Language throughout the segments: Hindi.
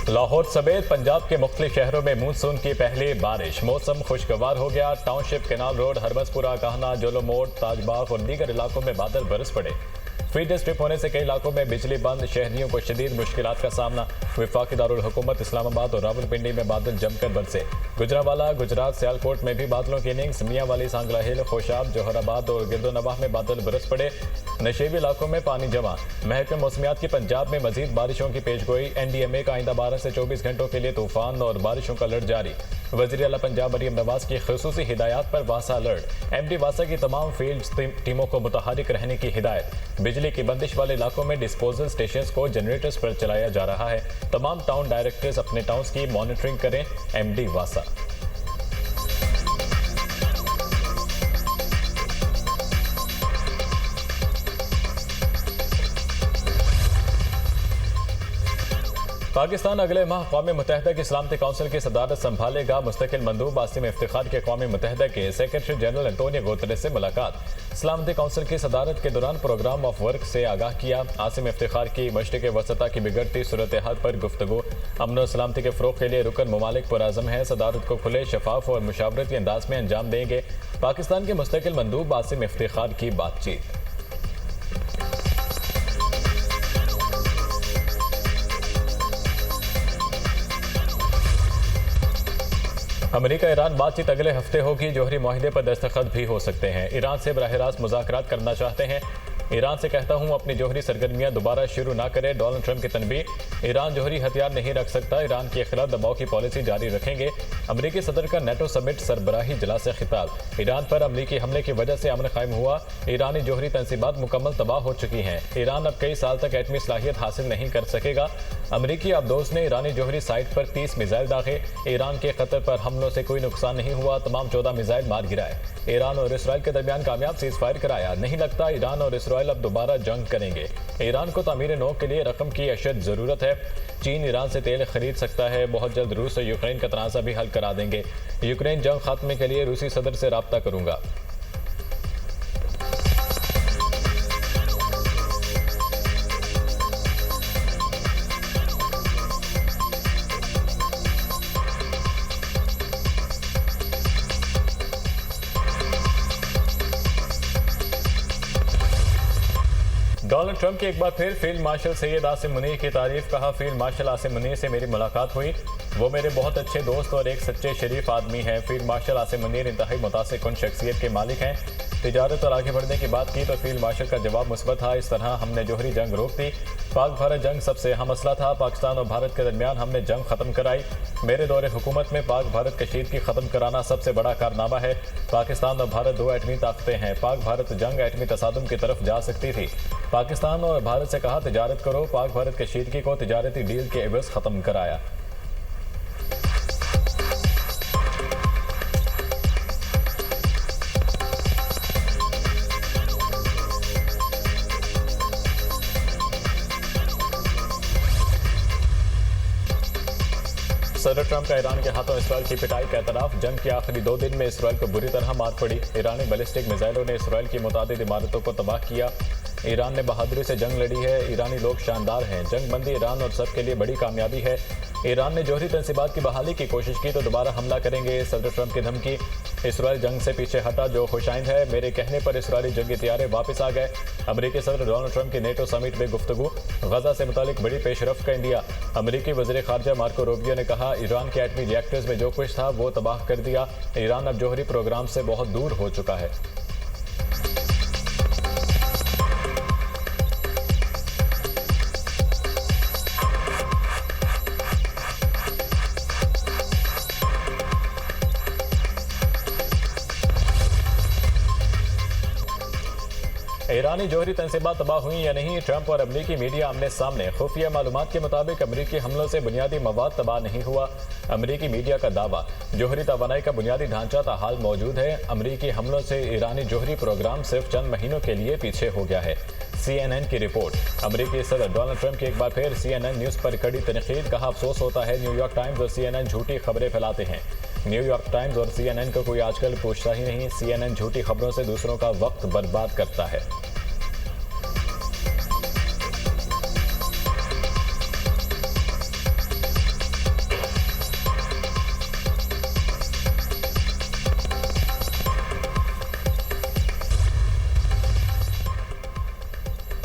लाहौर समेत पंजाब के मुख्तलिफ शहरों में मानसून की पहली बारिश। मौसम खुशगवार हो गया। टाउनशिप, केनाल रोड, हरबसपुरा, काहना, जोलो मोड़, ताजबाग और दीगर इलाकों में बादल बरस पड़े। फीडर स्ट्रिप होने से कई इलाकों में बिजली बंद, शहरियों को शदीद मुश्किलात का सामना। वफाकी दारुल हुकूमत इस्लामाबाद और रावलपिंडी में बादल जमकर बरसे। गुजरांवाला, गुजरात, सियालकोट में भी बादलों की इनिंग्स। मियांवाली, सांगला हिल, खोशाब, जोहराबाद और गिरदोनवाह में बादल बरस पड़े। नशेबी इलाकों में पानी जमा। महकमे मौसमियात की पंजाब में मजीद बारिशों की पेशगोई। NDMA का आइंदा 12 से 24 घंटों के लिए तूफान और बारिशों का अलर्ट जारी। वज़ीर आला पंजाब मरियम नवाज की खुसूसी हिदायत पर वासा अलर्ट। MD वासा की तमाम फील्ड टीमों को मुतहरिक रहने की हिदायत। बिजली की बंदिश वाले इलाकों में डिस्पोजल स्टेशन को जनरेटर्स पर चलाया जा रहा है। तमाम टाउन डायरेक्टर्स अपने टाउन्स की मॉनिटरिंग करें। MD वासा। पाकिस्तान अगले माह क़ौमी मुत्तहिदा की सलामती काउंसिल की सदारत संभालेगा। मुस्तकिल मंदूब आसिम इफ्तिखार के क़ौमी मुत्तहिदा के सेक्रेटरी जनरल एंटोनियो गुतरेस से मुलाकात। सलामती काउंसिल की सदारत के दौरान प्रोग्राम ऑफ वर्क से आगाह किया। आसिम इफ्तिखार की मशरिक़ वसता की बिगड़ती सूरत हाल पर गुफ्तगू। अमन और सलामती के फ़रोग़ के लिए रुकन ममालिक पुरअज़म है। सदारत को खुले, शफाफ और मुशावरती अंदाज में अंजाम देंगे। पाकिस्तान के मुस्तकिल मंदूब आसिम इफ्तिखार की बातचीत। अमेरिका ईरान बातचीत अगले हफ्ते होगी। जौहरी मुआहदे पर दस्तखत भी हो सकते हैं। ईरान से बराह रास्त मुज़ाकरात करना चाहते हैं। ईरान से कहता हूं अपनी जौहरी सरगर्मियां दोबारा शुरू ना करे। डोनाल्ड ट्रंप की तनबीह। ईरान जौहरी हथियार नहीं रख सकता। ईरान के खिलाफ दबाव की पॉलिसी जारी रखेंगे। अमरीकी सदर का नेटो समिट सरबराही इजलास से खिताब। ईरान पर अमरीकी हमले की वजह से अमन कायम हुआ। ईरानी जौहरी तंसीबात मुकम्मल तबाह हो चुकी हैं। ईरान अब कई साल तक एटमी सलाहियत हासिल नहीं कर सकेगा। अमरीकी अबदोस ने ईरानी जौहरी साइट पर 30 मिसाइल दागे। ईरान के कतर पर हमलों से कोई नुकसान नहीं हुआ। तमाम 14 मिसाइल मार गिराए। ईरान और इसराइल के दरमियान कामयाब सीज फायर कराया। नहीं लगता ईरान और इसराइल अब दोबारा जंग करेंगे। ईरान को तामीर नौ के लिए रकम की अशद जरूरत है। चीन ईरान से तेल खरीद सकता है। बहुत जल्द रूस और यूक्रेन का तनाज़ा भी हल करा देंगे। यूक्रेन जंग खात्मे के लिए रूसी सदर से राब्ता करूंगा। डोनाल्ड ट्रंप की एक बार फिर फील्ड मार्शल सैयद आसिम मुनीर की तारीफ। कहा, फील्ड मार्शल आसिम मुनीर से मेरी मुलाकात हुई। वो मेरे बहुत अच्छे दोस्त और एक सच्चे शरीफ आदमी हैं। फील्ड मार्शल आसिम मुनीर इंतहाई मुतासिर शख्सियत के मालिक हैं। तिजारत और आगे बढ़ने की बात की तो फील्ड मार्शल का जवाब मुस्बत था। इस तरह हमने जौहरी जंग रोक दी। पाक भारत जंग सबसे अहम मसला था। पाकिस्तान और भारत के दरमियान हमने जंग खत्म कराई। मेरे दौरे हुकूमत में पाक भारत कशीदगी खत्म कराना सबसे बड़ा कारनामा है। पाकिस्तान और भारत दो एटमी ताकतें हैं। पाक भारत जंग एटमी तसादुम की तरफ जा सकती थी। पाकिस्तान और भारत से कहा तिजारत करो। पाक भारत कशीदगी को तिजारती डील के एवज खत्म कराया। सदर ट्रंप का ईरान के हाथों इसराइल की पिटाई का एतराफ। जंग के आखिरी 2 दिन में इसराइल को बुरी तरह मार पड़ी। ईरानी बैलिस्टिक मिसाइलों ने इसराइल की मुतादिद इमारतों को तबाह किया। ईरान ने बहादुरी से जंग लड़ी है। ईरानी लोग शानदार हैं। जंग बंदी ईरान और सब के लिए बड़ी कामयाबी है। ईरान ने जौहरी तंसीबात की बहाली की कोशिश की तो दोबारा हमला करेंगे। सदर ट्रंप की धमकी। इसराइल जंग से पीछे हटा जो खुशाइंद है। मेरे कहने पर इसराइली जंगी तैयारे वापस आ गए। अमरीकी सदर डोनाल्ड ट्रंप की नेटो समिट में गुफ्तगू। गजा से मुतालिक बड़ी पेशरफ का इंडिया। अमरीकी वज़ीर ख़ारजा मार्को रूबियो ने कहा, ईरान के एटमी रिएक्टर्स में जो कुछ था वो तबाह कर दिया। ईरान अब जौहरी प्रोग्राम से बहुत दूर हो चुका है। ईरानी जौहरी तंसीबात तबाह हुई या नहीं, ट्रंप और अमरीकी मीडिया आमने सामने। खुफिया मालूमात के मुताबिक अमरीकी हमलों से बुनियादी मवाद तबाह नहीं हुआ। अमरीकी मीडिया का दावा, जौहरी तवानाई का बुनियादी ढांचा ताहाल मौजूद है। अमरीकी हमलों से ईरानी जौहरी प्रोग्राम सिर्फ चंद महीनों के लिए पीछे हो गया है। CNN की रिपोर्ट। अमरीकी सदर डोनाल्ड ट्रंप की एक बार फिर CNN न्यूज़ पर कड़ी तनकीद। कहा, अफसोस होता है न्यूयॉर्क टाइम्स और CNN झूठी खबरें फैलाते हैं। न्यूयॉर्क टाइम्स और CNN को कोई आजकल पूछता ही नहीं। CNN झूठी खबरों से दूसरों का वक्त बर्बाद करता है।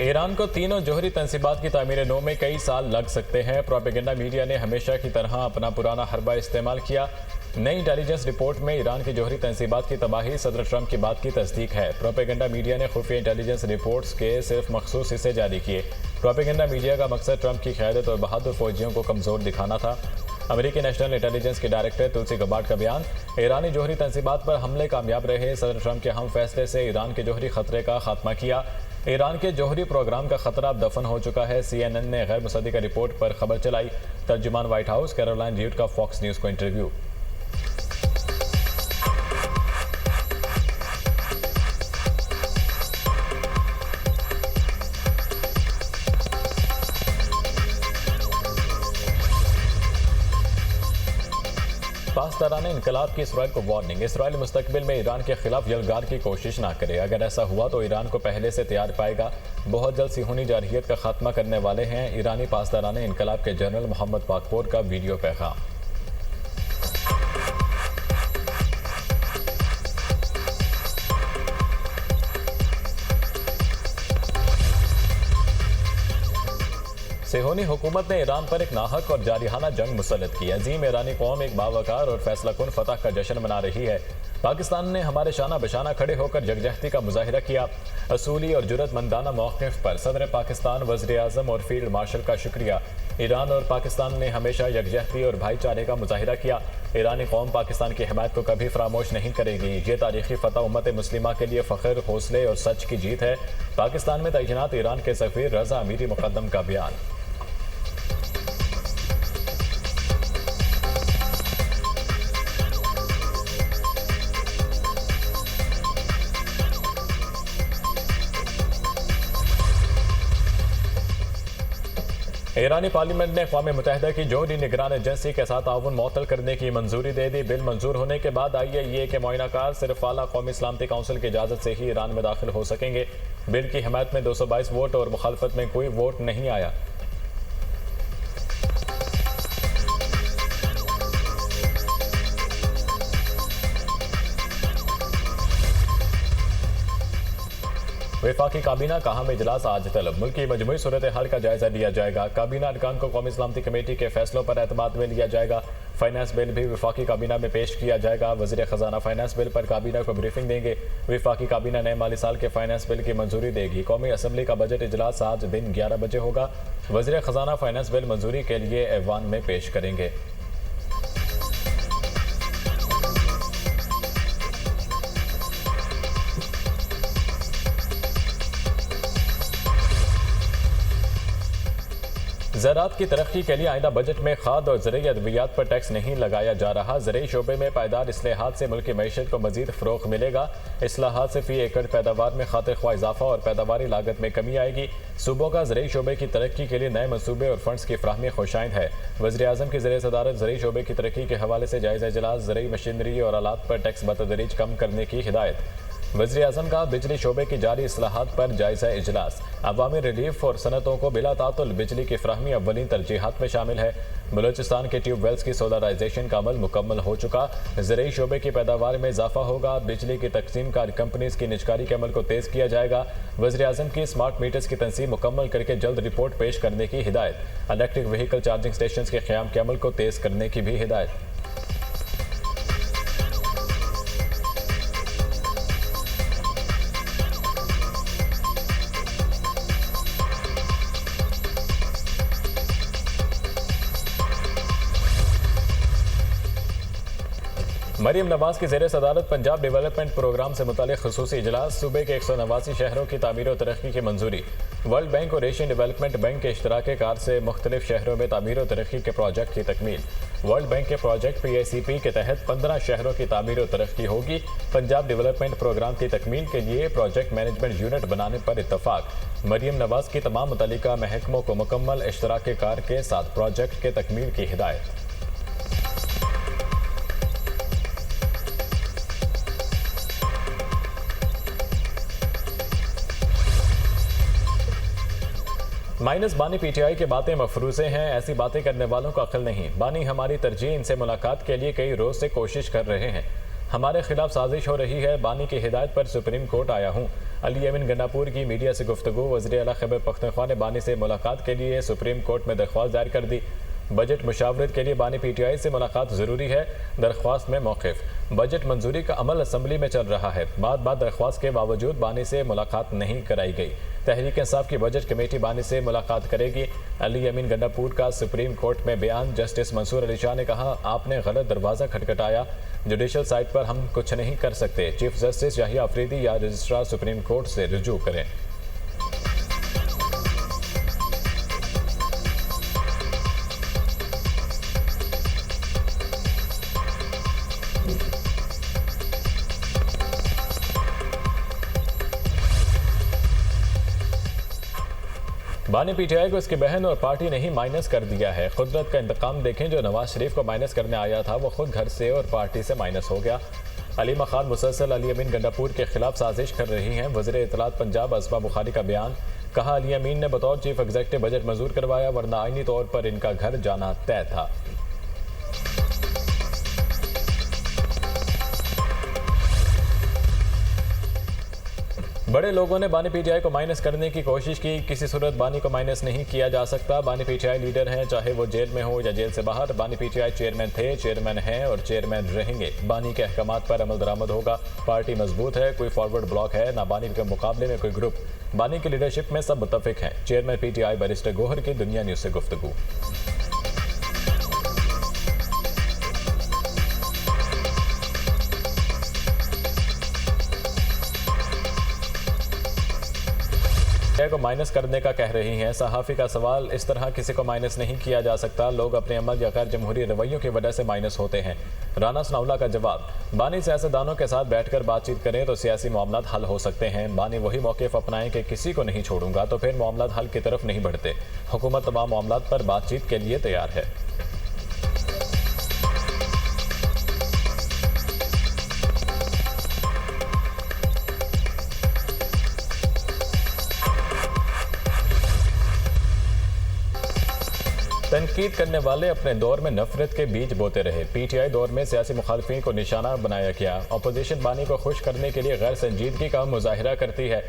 ईरान को तीनों जोहरी तंसीबात की तामीर नौ में कई साल लग सकते हैं। प्रोपेगेंडा मीडिया ने हमेशा की तरह अपना पुराना हरबा इस्तेमाल किया। नई इंटेलिजेंस रिपोर्ट में ईरान की जोहरी तंसीबात की तबाही सदर ट्रंप की बात की तस्दीक है। प्रोपेगेंडा मीडिया ने खुफिया इंटेलिजेंस रिपोर्ट्स के सिर्फ मखसूस हिस्से जारी किए। प्रोपेगेंडा मीडिया का मकसद ट्रंप की क़यादत और बहादुर फौजियों को कमज़ोर दिखाना था। अमेरिकी नेशनल इंटेलिजेंस के डायरेक्टर तुलसी गबार्ड का बयान, ईरानी जोहरी तंसीबात पर हमले कामयाब रहे। सदर ट्रंप के हम फैसले से ईरान के जोहरी खतरे का खात्मा किया। ईरान के जोहरी प्रोग्राम का खतरा अब दफन हो चुका है। CNN ने गैर मुसद्दिका रिपोर्ट पर खबर चलाई। तर्जुमान व्हाइट हाउस कैरोलाइन लीविट का फॉक्स न्यूज़ को इंटरव्यू। पासदारान इनकलाब की इसराइल को वार्निंग, इसराइल मुस्तकबिल में ईरान के खिलाफ यलगार की कोशिश ना करे। अगर ऐसा हुआ तो ईरान को पहले से तैयार पाएगा। बहुत जल्द सिहूनी जारहियत का खात्मा करने वाले हैं ईरानी पासदारान इनकलाब के जनरल मोहम्मद बाकपोर का वीडियो पैगाम। सिहोनी हुकूमत ने ईरान पर एक नाहक और जारिहाना जंग मुसल्लत की। अजीम ईरानी कौम एक बावकार और फैसलाकुन फतह का जश्न मना रही है। पाकिस्तान ने हमारे शाना बशाना खड़े होकर यकजहती का मुजाहिरा किया। असूली और जुर्रतमंदाना मौक़िफ़ पर सदर पाकिस्तान, वज़ीर आज़म और फील्ड मार्शल का शुक्रिया। ईरान और पाकिस्तान ने हमेशा यकजहती और भाईचारे का मुजाहिरा किया। ईरानी कौम पाकिस्तान की हिमायत को कभी फरामोश नहीं करेगी। ये तारीखी फतह उम्मत मुस्लिमा के लिए फ़ख्र, हौसले और सच की जीत है। पाकिस्तान में तैनात ईरान के सफ़ीर रज़ा अमीरी मुक़द्दम का बयान। ईरानी पार्लियामेंट ने अक़वाम मुत्तहिदा की जोहरी निगरान एजेंसी के साथ ताउन मुअत्तल करने की मंजूरी दे दी। बिल मंजूर होने के बाद IAEA के मुआयनाकार सिर्फ आला कौमी सलामती काउंसिल की इजाज़त से ही ईरान में दाखिल हो सकेंगे। बिल की हिमायत में 222 वोट और मुखालफत में कोई वोट नहीं आया। वफाकी काबीना का अहम इजलास आज तलब, मुल्की मजमूई सूरत हाल का जायजा लिया जाएगा। काबीना अरकान को कौमी सलामती कमेटी के फैसलों पर एतमाद में लिया जाएगा। फाइनेंस बिल भी वफाकी काबीना में पेश किया जाएगा। वज़ीर ख़जाना फाइनेंस बिल पर काबीना को ब्रीफिंग देंगे। वफाकी काबीना नए माली साल के फाइनेंस बिल की मंजूरी देगी। कौमी असम्बली का बजट इजलास आज दिन 11 बजे होगा। वज़ीर ख़जाना फाइनेंस बिल मंजूरी के लिए ऐवान में पेश करेंगे। ज़राअत की तरक्की के लिए आइंदा बजट में खाद और ज़रूरी अद्वियात पर टैक्स नहीं लगाया जा रहा। ज़रूरी शोबे में पायदार इस्लाहात से मुल्क की मईशत को मजीद फ़रोग़ मिलेगा। इस्लाहात से फ़ी एकड़ पैदावार में खातिर ख्वाह इजाफा और पैदावारी लागत में कमी आएगी। सूबों का ज़रूरी शोबे की तरक्की के लिए नए मनसूबे और फंड्स की फ्राहमी खुशाइंद है। वज़ीर आज़म की ज़ेर सदारत ज़रूरी शोबे की तरक्की के हवाले से जायज़ा इजलास, ज़रूरी मशीनरी और आलात पर टैक्स बतदरीज कम करने की हिदायत। वज़ीर आज़म का बिजली शोबे की जारी इस्लाहात पर जायज़ा इजलास। अवामी रिलीफ और सनतों को बिला तातुल बिजली की फ्राहमी अव्वलीन तरजीहात में शामिल है। बलूचिस्तान के ट्यूबवेल्स की सोलराइजेशन का अमल मुकम्मल हो चुका। ज़रूरी शोबे की पैदावार में इजाफा होगा। बिजली की तकसीम कार कंपनीज की निजकारी के अमल को तेज़ किया जाएगा। वज़ीर आज़म की स्मार्ट मीटर्स की तंसीब मुकम्मल करके जल्द रिपोर्ट पेश करने की हिदायत। इलेक्ट्रिक व्हीकल चार्जिंग स्टेशन के क़याम के अमल को तेज़ करने की भी हिदायत। मरीम नवाज की ज़ेर सदारत पंजाब डेवलपमेंट प्रोग्राम से मुतालिक खुसूसी इजलास। सूबे के 189 शहरों की तामीर और तरक्की की मंजूरी। वर्ल्ड बैंक और एशियन डेवलपमेंट बैंक के इश्तराक कार से मुख्तलिफ शहरों में तामीर और तरक्की के प्रोजेक्ट की तकमील। वर्ल्ड बैंक के प्रोजेक्ट PACP के तहत 15 शहरों की तामीर और तरक्की होगी। पंजाब डेवलपमेंट प्रोग्राम की तकमील के लिए प्रोजेक्ट मैनेजमेंट यूनिट बनाने पर इत्तफाक। मरीम नवाज की तमाम मुतल्लिका महकमों को मुकम्मल इश्तराक कार के साथ प्रोजेक्ट के तकमील की हिदायत। माइनस बानी PTI की बातें मफरूज़े हैं। ऐसी बातें करने वालों को अक्ल नहीं। बानी हमारी तरजीह, इनसे मुलाकात के लिए कई रोज़ से कोशिश कर रहे हैं। हमारे खिलाफ साजिश हो रही है। बानी की हिदायत पर सुप्रीम कोर्ट आया हूँ। अली यमीन गंडापुर की मीडिया से गुफ्तगू। वज़ीर आला खैबर पख्तूनख्वा ने बानी से मुलाकात के लिए सुप्रीम कोर्ट में दरख्वास्त दायर कर दी। बजट मुशावरत के लिए बानी PTI से मुलाकात ज़रूरी है, दरख्वास्त में मौक़िफ़। बजट मंजूरी का अमल असम्बली में चल रहा है, बाद दरख्वास्त के बावजूद बानी से मुलाकात नहीं कराई गई। तहरीक इंसाफ की बजट कमेटी बानी से मुलाकात करेगी। अली यमीन गंडापुर का सुप्रीम कोर्ट में बयान। जस्टिस मंसूर अली शाह ने कहा, आपने गलत दरवाज़ा खटखटाया, जुडिशल साइट पर हम कुछ नहीं कर सकते। चीफ जस्टिस याहिया अफरीदी या रजिस्ट्रार सुप्रीम कोर्ट से रुजू करें। बानी PTI को इसकी बहन और पार्टी ने ही माइनस कर दिया है। कुदरत का इंतकाम देखें, जो नवाज शरीफ को माइनस करने आया था वो खुद घर से और पार्टी से माइनस हो गया। अलीमा खान मुसलसल अली यमीन गंडापुर के खिलाफ साजिश कर रही हैं। वज़ीर इत्तलात पंजाब असमा बुखारी का बयान। कहा, अली यमीन ने बतौर चीफ एग्जीक्यूटिव बजट मंजूर करवाया, वरना आईनी तौर पर इनका घर जाना तय था। बड़े लोगों ने बानी PTI को माइनस करने की कोशिश की, किसी सूरत बानी को माइनस नहीं किया जा सकता। बानी PTI लीडर हैं, चाहे वो जेल में हो या जेल से बाहर। बानी PTI चेयरमैन थे, चेयरमैन हैं और चेयरमैन रहेंगे। बानी के अहकामात पर अमल दरामद होगा। पार्टी मजबूत है, कोई फॉरवर्ड ब्लॉक है ना बानी के मुकाबले में कोई ग्रुप। बानी की लीडरशिप में सब मुत्तफिक हैं। चेयरमैन PTI बैरिस्टर गोहर की दुनिया न्यूज़ से गुफ्तगू। को माइनस करने का कह रही हैं। सहाफ़ी का सवाल, इस तरह किसी को माइनस नहीं किया जा सकता। लोग अपने अमल या गैर जमहूरी रवैयों की वजह से माइनस होते हैं। राना सनाउल्लाह का जवाब, बानी सियासतदानों के साथ बैठकर बातचीत करें तो सियासी मामलात हल हो सकते हैं। बानी वही मौक़िफ़ अपनाएं कि किसी को नहीं छोड़ूंगा, तो फिर मामलात हल की तरफ नहीं बढ़ते। हुकूमत तमाम मामलात पर बातचीत के लिए तैयार है। तनकीद करने वाले अपने दौर में नफरत के बीज बोते रहे। PTI दौर में सियासी मुखालफिन को निशाना बनाया गया। अपोजिशन बानी को खुश करने के लिए गैर संजीदगी का मुजाहिरा करती है।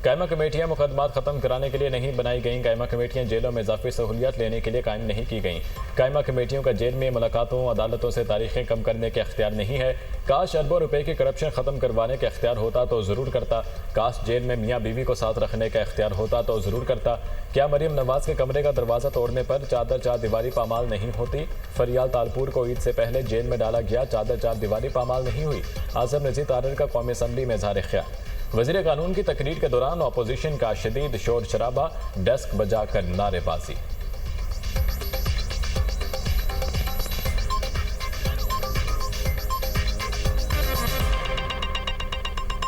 कायमा कमेटियाँ मुकदमात ख़त्म कराने के लिए नहीं बनाई गईं। कायमा कमेटियाँ जेलों में इजाफी सहूलियात लेने के लिए कायम नहीं की गईं। कायमा कमेटियों का जेल में मुलाकातों, अदालतों से तारीखें कम करने के अख्तियार नहीं है। काश अरबों रुपए की करप्शन ख़त्म करवाने के अख्तियार होता तो ज़रूर करता। काश जेल में मियाँ बीवी को साथ रखने का अख्तियार होता तो ज़रूर करता। क्या मरीम नवाज के कमरे का दरवाज़ा तोड़ने पर चादर चार दीवारी पामाल नहीं होती? फरियाल तालपुर को ईद से पहले जेल में डाला गया, चादर चार दीवारी पामाल नहीं हुई। आज़म नज़ीर तारर का कौमी असम्बली में इज़हार ख्याल। वज़ीर कानून की तकरीर के दौरान अपोजिशन का शदीद शोर शराबा, डेस्क बजाकर नारेबाजी।